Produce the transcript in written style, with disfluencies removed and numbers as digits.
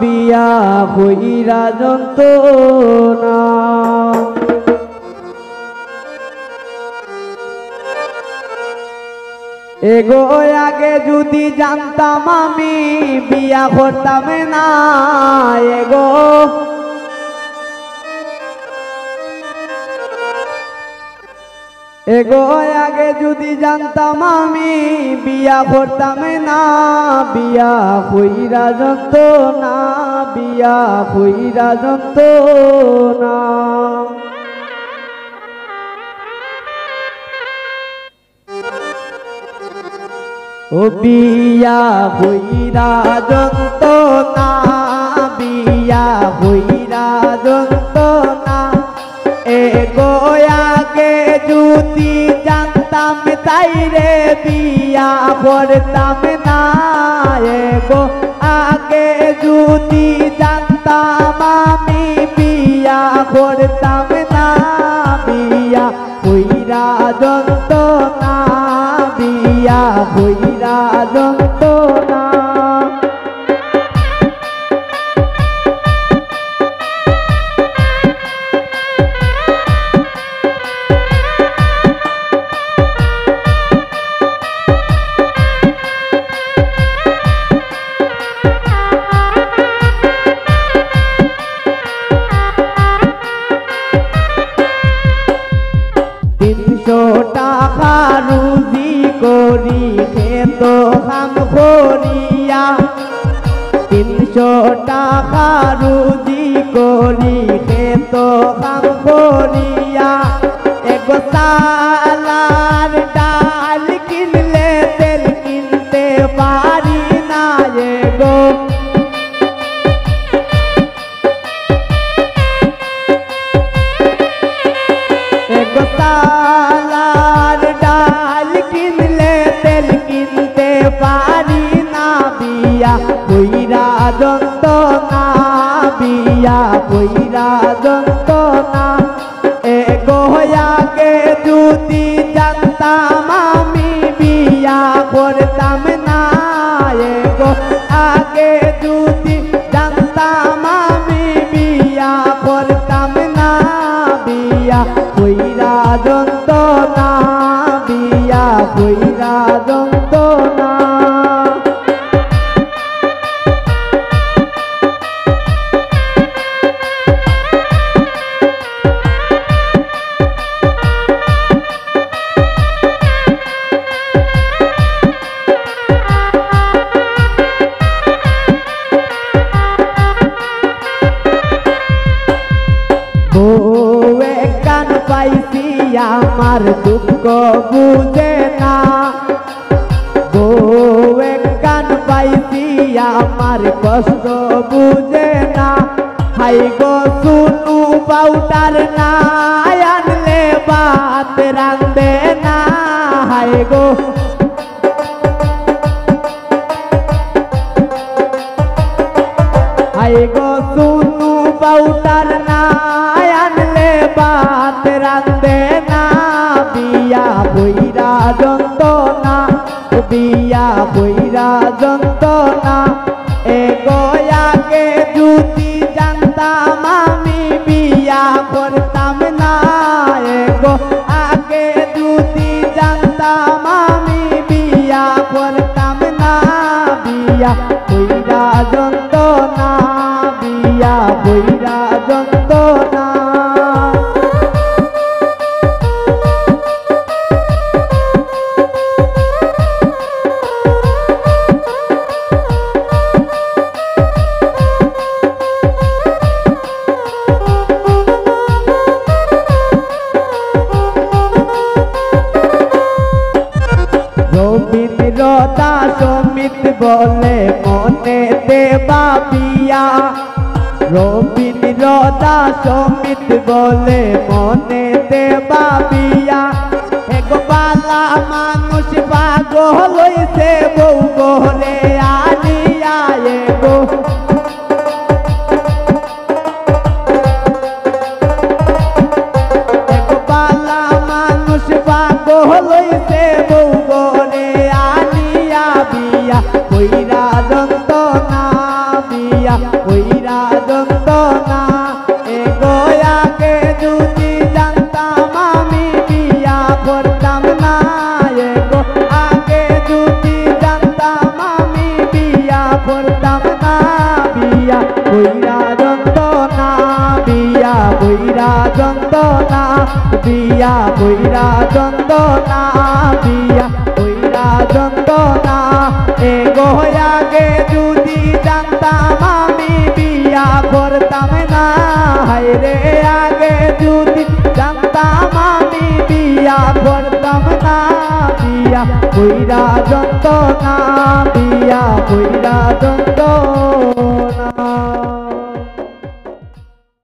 বিয়া কইরা যন্ত্রণা। এগো আগে যদি জানতাম আমি বিয়া করতাম না। এগো এগো আগে যদি জানতাম আমি বিয়া করতাম না। বিয়া কইরা যন্ত্রণা, বিয়া কইরা যন্ত্রণা। ও বিয়া কইরা যন্ত্রণা, বিয়া কইরা যন্ত্রণা। এগো আগে যদি জানতাম তাইরে বিয়া করতাম না। এগো আগে যদি জানতাম আমি বিয়া করতাম না। বিয়া কইরা যন্ত্রণা, বিয়া কইরা যন্ত্রণা। টাকা রুজি করি খেত কাম করিয়া। 300 টাকা রুজি করি খেত কাম করিয়া। এক সালার ডাল কিনলে তেল কিনতে পারি না। এগো এক সালার ডাল কিনলে তেল কিনতে পারি না। বিয়া কইরা যন্ত্রণা, বিয়া কইরা যন্ত্রণা। এগো আগে যদি জানতাম আমি বিয়া করতাম না। এগো আগে যদি জানতাম আমি বিয়া করতাম না। বিয়া কইরা যন্ত্রণা, বিয়া কইরা যন্ত্রণা। কান পাইছি আমার দুঃখ বুঝে না। বউয়ে কান পাইছি আমার কষ্ট বুঝে না। হাই গো শুনু পাউডার না আনলে ভাত রাঁধে না। হাই গো হাই গো শুনু পাউডার না আনলে ভাত রাঁধে না। বিয়া কইরা যন্ত্রণা, বিয়া কইরা যন্ত্রণা। এগো আগে যদি জানতাম আমি বিয়া করতাম না। এগো আগে যদি জানতাম আমি বিয়া করতাম না। বিয়া কইরা যন্ত্রণা, বিয়া কইরা যন্ত্রণা। রবীন্দ্রতা সমিত বলে মনেতে বাবিয়া। রবীন্দ্রতা সমিত বলে মনেতে বাবিয়া। এগো বালা মানুষ পাগল হইছে বউ গহরে আনিয়া। এগো এগো বালা মানুষ পাগল হইছে বউ গহরে আনিয়া। বিয়া কইরা যন্ত্রণা, বিয়া কইরা যন্ত্রণা এগো আগে যদি জানতাম আমি বিয়া করতাম না এগো আগে যদি জানতাম আমি বিয়া করতাম না বিয়া কইরা যন্ত্রণা বিয়া কইরা যন্ত্রণা বিয়া কইরা যন্ত্রণা বিয়া কইরা যন্ত্রণা এগো আগে যদি জানতাম আমি বিয়া করতাম না হায়রে আগে যদি জানতাম আমি বিয়া করতাম না বিয়া কইরা যন্ত্রণা বিয়া কইরা যন্ত্রণা